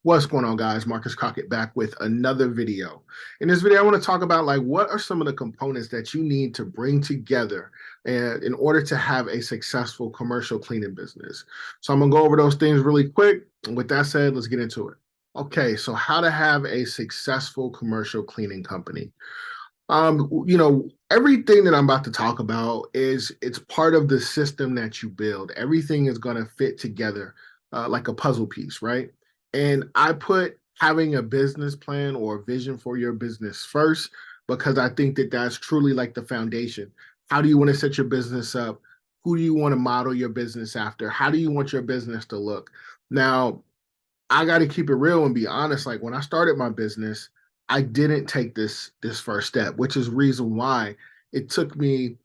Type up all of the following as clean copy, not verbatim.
What's going on, guys? Marcus Crockett back with another video. In this video, I want to talk about what are some of the components that you need to bring together in order to have a successful commercial cleaning business. So I'm gonna go over those things really quick. And with that said, let's get into it. Okay, so how to have a successful commercial cleaning company. Everything that I'm about to talk about it's part of the system that you build. Everything is going to fit together like a puzzle piece, right? And I put having a business plan or a vision for your business first because I think that that's truly like the foundation. How do you want to set your business up? Who do you want to model your business after? How do you want your business to look? Now, I got to keep it real and be honest. Like when I started my business, I didn't take this first step, which is reason why it took me,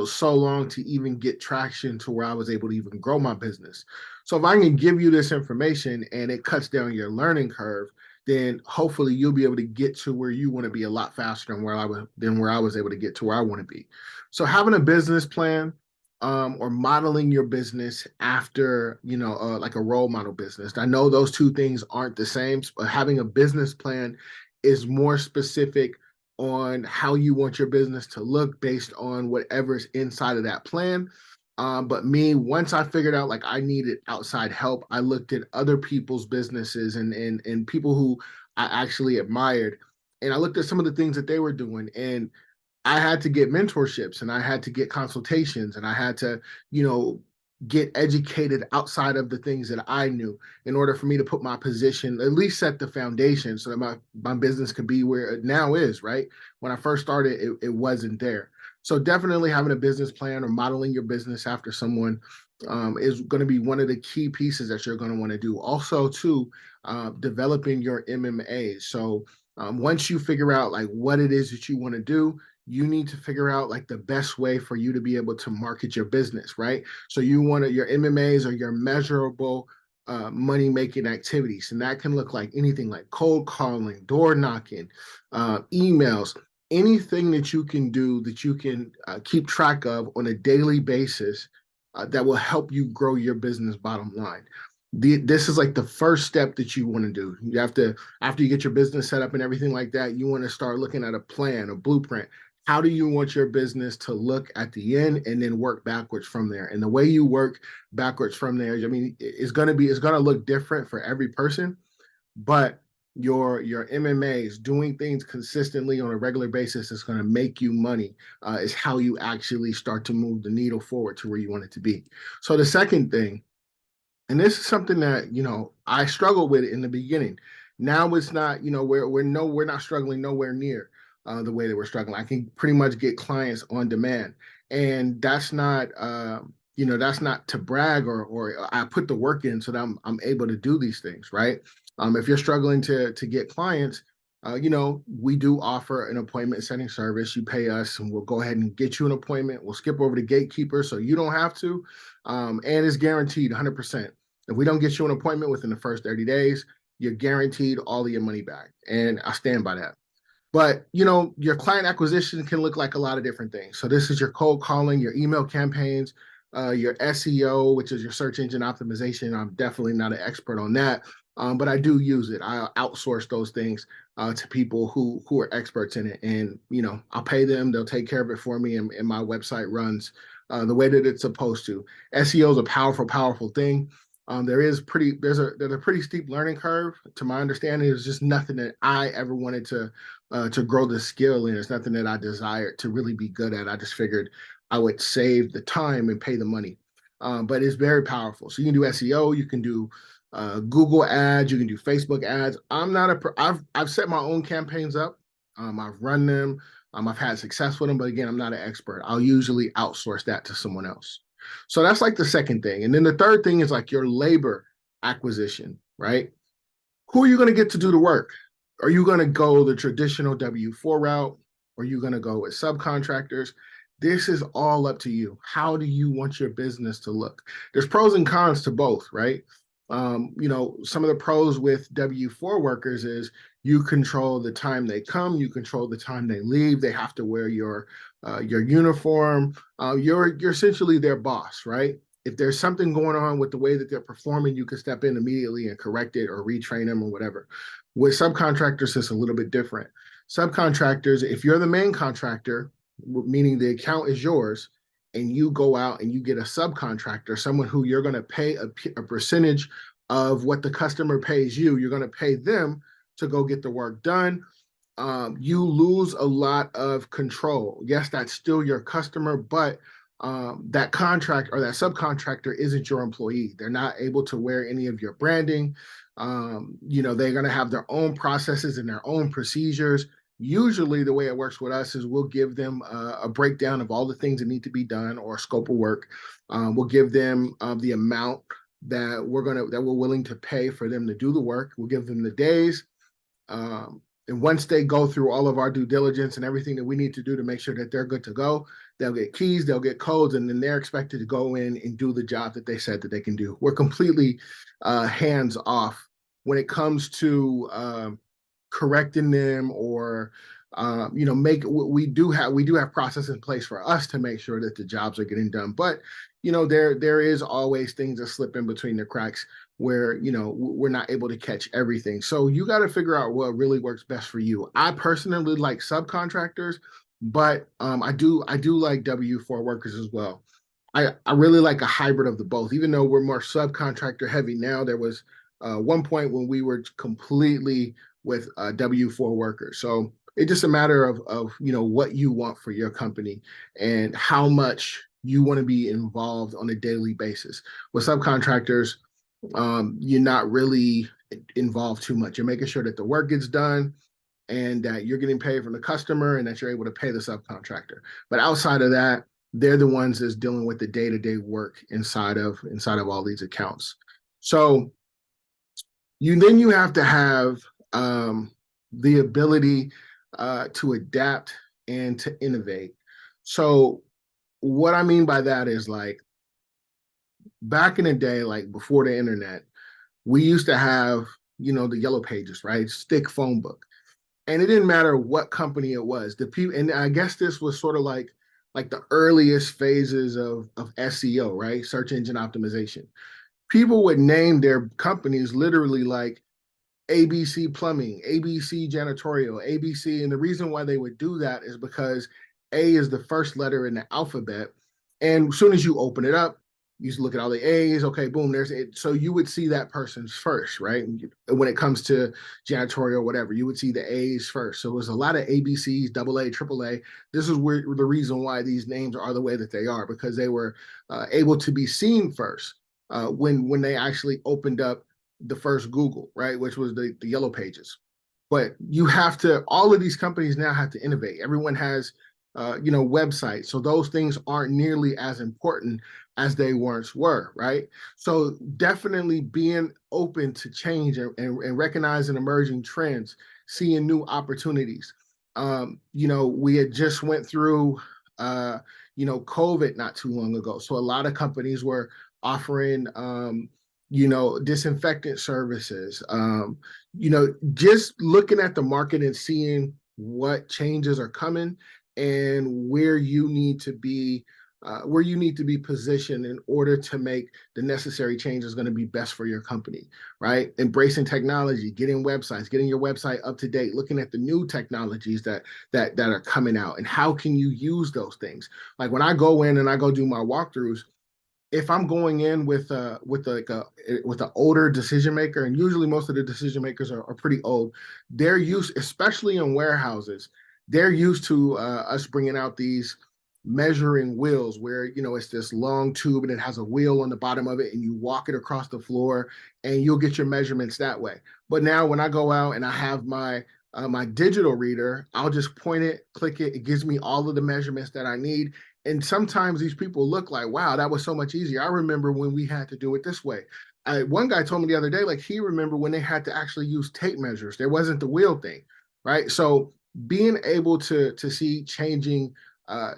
so long to even get traction to where I was able to even grow my business. So if I can give you this information and it cuts down your learning curve, then hopefully you'll be able to get to where you want to be a lot faster than where I was able to get to where I want to be. So having a business plan or modeling your business after, like a role model business. I know those two things aren't the same, but having a business plan is more specific on how you want your business to look based on whatever's inside of that plan. But me, once I figured out like I needed outside help, I looked at other people's businesses and people who I actually admired. And I looked at some of the things that they were doing. And I had to get mentorships and I had to get consultations and I had to, you know, get educated outside of the things that I knew in order for me to put my position, at least set the foundation so that my business could be where it now is, right? When I first started, it wasn't there. So definitely having a business plan or modeling your business after someone is going to be one of the key pieces that you're going to want to do. Also, too, developing your MMA. So once you figure out like what it is that you want to do, you need to figure out like the best way for you to be able to market your business, right? So you want to, your MMAs or your measurable money making activities. And that can look like anything like cold calling, door knocking, emails, anything that you can do that you can keep track of on a daily basis that will help you grow your business bottom line. This is like the first step that you want to do. You have to, after you get your business set up and everything like that, you want to start looking at a plan, a blueprint. How do you want your business to look at the end and then work backwards from there? And the way you work backwards from there, I mean, it's going to look different for every person, but your MMAs doing things consistently on a regular basis is going to make you money is how you actually start to move the needle forward to where you want it to be. So the second thing, and this is something that I struggled with in the beginning. Now it's not, we're not struggling nowhere near the way that we're struggling. I can pretty much get clients on demand, and that's not to brag or I put the work in so that I'm able to do these things, right? If you're struggling to get clients, we do offer an appointment setting service. You pay us, and we'll go ahead and get you an appointment. We'll skip over the gatekeeper so you don't have to, and it's guaranteed 100%. If we don't get you an appointment within the first 30 days, you're guaranteed all of your money back. And I stand by that. But, your client acquisition can look like a lot of different things. So this is your cold calling, your email campaigns, your SEO, which is your search engine optimization. I'm definitely not an expert on that, but I do use it. I outsource those things to people who are experts in it. And, I'll pay them. They'll take care of it for me. And my website runs the way that it's supposed to. SEO is a powerful, powerful thing. There's a pretty steep learning curve. To my understanding, it's just nothing that I ever wanted to grow the skill in. It's nothing that I desired to really be good at. I just figured I would save the time and pay the money. But it's very powerful. So you can do SEO, you can do Google ads, you can do Facebook ads. I've set my own campaigns up. I've run them. I've had success with them, but again, I'm not an expert. I'll usually outsource that to someone else. So that's like the second thing. And then the third thing is like your labor acquisition, right? Who are you going to get to do the work? Are you going to go the traditional W-4 route? Or are you going to go with subcontractors? This is all up to you. How do you want your business to look? There's pros and cons to both, right? Some of the pros with W-4 workers is you control the time they come, you control the time they leave. They have to wear your uniform. You're essentially their boss, right? if there's something going on with the way that they're performing, you can step in immediately and correct it or retrain them or whatever. With subcontractors, it's a little bit different. Subcontractors, if you're the main contractor, meaning the account is yours, and you go out and you get a subcontractor, someone who you're going to pay a percentage of what the customer pays you, you're going to pay them to go get the work done. You lose a lot of control. Yes, that's still your customer, but that contract or that subcontractor isn't your employee. They're not able to wear any of your branding. They're going to have their own processes and their own procedures. Usually, the way it works with us is we'll give them a breakdown of all the things that need to be done or a scope of work. We'll give them the amount that we're willing to pay for them to do the work. We'll give them the days. And once they go through all of our due diligence and everything that we need to do to make sure that they're good to go, they'll get keys, they'll get codes, and then they're expected to go in and do the job that they said that they can do. We're completely hands off when it comes to correcting them or we do have process in place for us to make sure that the jobs are getting done. But there is always things that slip in between the cracks where we're not able to catch everything. So you got to figure out what really works best for you. I personally like subcontractors, but I do like W4 workers as well. I really like a hybrid of the both, even though we're more subcontractor heavy now. There was one point when we were completely with W4 workers. So it's just a matter of what you want for your company and how much you want to be involved on a daily basis. With subcontractors, you're not really involved too much. You're making sure that the work gets done and that you're getting paid from the customer and that you're able to pay the subcontractor. But outside of that, they're the ones that's dealing with the day-to-day work inside of all these accounts. So you have to have the ability to adapt and to innovate. So what I mean by that is, like, back in the day, like before the internet, we used to have, the yellow pages, right? Stick phone book. And it didn't matter what company it was. The people, and I guess this was sort of like the earliest phases of SEO, right? Search engine optimization. People would name their companies literally like ABC Plumbing, ABC Janitorial, ABC. And the reason why they would do that is because A is the first letter in the alphabet. And as soon as you open it up, you just look at all the A's, okay, boom, there's it. So you would see that person's first, right? When it comes to janitorial or whatever, you would see the A's first. So there's a lot of ABCs, double A, triple A. This is where the reason why these names are the way that they are, because they were able to be seen first when they actually opened up the first Google, right, which was the yellow pages. But all of these companies now have to innovate. Everyone has websites. So those things aren't nearly as important as they once were, right? So definitely being open to change and recognizing emerging trends, seeing new opportunities. We had just went through, COVID not too long ago. So a lot of companies were offering, disinfectant services, just looking at the market and seeing what changes are coming and where you need to be positioned in order to make the necessary changes going to be best for your company, right? Embracing technology, getting your website up to date, looking at the new technologies that are coming out and how can you use those things. Like when I go in and I go do my walkthroughs, if I'm going in with an older decision maker, and usually most of the decision makers are pretty old, they're used, especially in warehouses, they're used to us bringing out these measuring wheels where it's this long tube and it has a wheel on the bottom of it and you walk it across the floor and you'll get your measurements that way. But now when I go out and I have my digital reader, I'll just point it, click it, it gives me all of the measurements that I need. And sometimes these people look like, wow, that was so much easier. I remember when we had to do it this way. One guy told me the other day, like he remembered when they had to actually use tape measures. There wasn't the wheel thing, right? So being able to see changing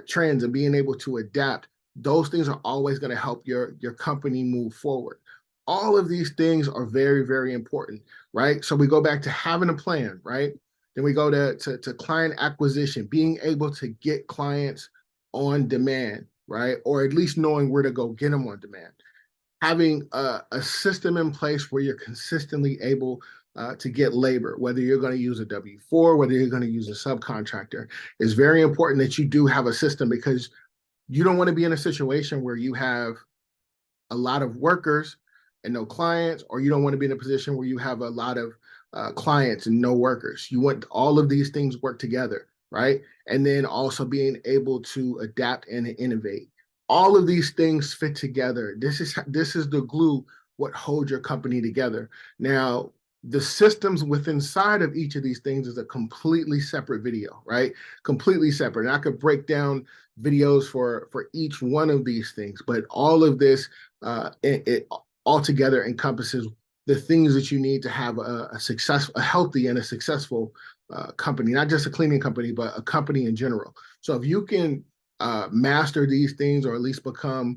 trends and being able to adapt, those things are always going to help your company move forward. All of these things are very, very important, right? So we go back to having a plan, right? Then we go to client acquisition, being able to get clients on demand, right? Or at least knowing where to go get them on demand. Having a system in place where you're consistently able to get labor, whether you're going to use a W-4, whether you're going to use a subcontractor, is very important that you do have a system, because you don't want to be in a situation where you have a lot of workers and no clients, or you don't want to be in a position where you have a lot of clients and no workers. You want all of these things work together, right? And then also being able to adapt and innovate. All of these things fit together. This is the glue, what holds your company together. Now, the systems within inside of each of these things is a completely separate video, right? Completely separate. And I could break down videos for each one of these things, but all of this it altogether encompasses the things that you need to have a healthy and a successful company, not just a cleaning company, but a company in general. So if you can master these things, or at least become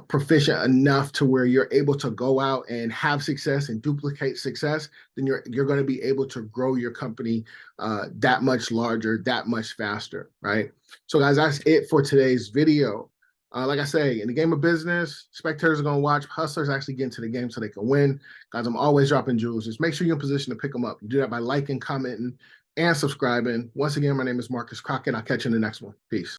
proficient enough to where you're able to go out and have success and duplicate success, then you're going to be able to grow your company that much larger, that much faster, right? So guys, that's it for today's video. Like I say, in the game of business, spectators are going to watch. Hustlers actually get into the game so they can win. Guys, I'm always dropping jewels. Just make sure you're in position to pick them up. You do that by liking, commenting, and subscribing. Once again, my name is Marcus Crockett. I'll catch you in the next one. Peace.